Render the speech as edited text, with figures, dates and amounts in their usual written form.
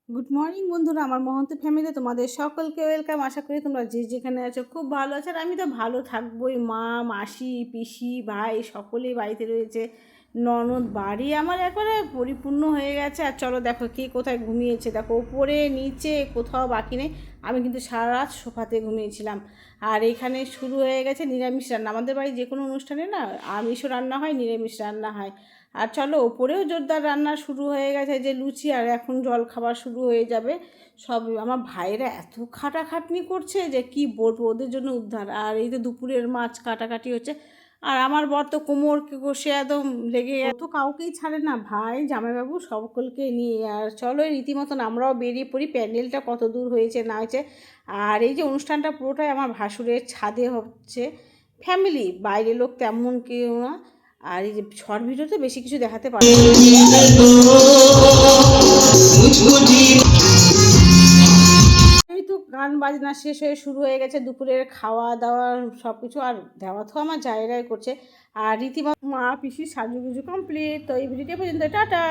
Good morning বন্ধুরা, আমার Mahanta family তোমাদের সকলকে ওয়েলকাম। আশা করি তোমরা যে যেখানে আছো খুব ভালো আছো। আর আমি তো ভালো থাকবোই। মা, মাসি, পিসি, ভাই সকলেই বাড়িতে রয়েছে। ননদ, বাড়ি আমার একবারে পরিপূর্ণ হয়ে গেছে। আর চলো দেখো কে কোথায় ঘুমিয়েছে, দেখো ওপরে নিচে কোথাও বাকি নেই। আমি কিন্তু সারা রাত সোফাতে ঘুমিয়েছিলাম। আর এখানে শুরু হয়ে গেছে নিরামিষ রান্না। আমাদের বাড়ি যে কোনো অনুষ্ঠানে না আমিষও রান্না হয়, নিরামিষ রান্না হয়। আর চলো ওপরেও জোরদার রান্না শুরু হয়ে গেছে, যে লুচি, আর এখন জল খাবার শুরু হয়ে যাবে সব। আমার ভাইয়েরা এত খাটাখাটনি করছে যে কি বলবো, ওদের জন্য উদ্ধার। আর এই তো দুপুরের মাছ কাটাকাটি হচ্ছে। আর আমার বর তো কোমর কষে একদম লেগে তো কাউকেই ছাড়ে না, ভাই জামাইবাবু সকলকে নিয়ে। আর চলো রীতিমতন আমরাও বেরিয়ে পড়ি। প্যান্ডেলটা কত দূর হয়েছে না হয়েছে। আর এই যে অনুষ্ঠানটা পুরোটাই আমার ভাসুরের ছাদে হচ্ছে। ফ্যামিলি, বাইরে লোক তেমন কেউ না। আর এই যে শর্ট ভিডিওতে বেশি কিছু দেখাতে পারি। এই তো গান বাজনা শেষ হয়ে শুরু হয়ে গেছে দুপুরের খাওয়া দাওয়া সব কিছু। আর দেওয়া তো আমার জায়গায় করছে। আর রীতিমতো মা পিসির সাজুগুজু কমপ্লিট। তো এই ভিডিওটা পর্যন্ত, টাটা।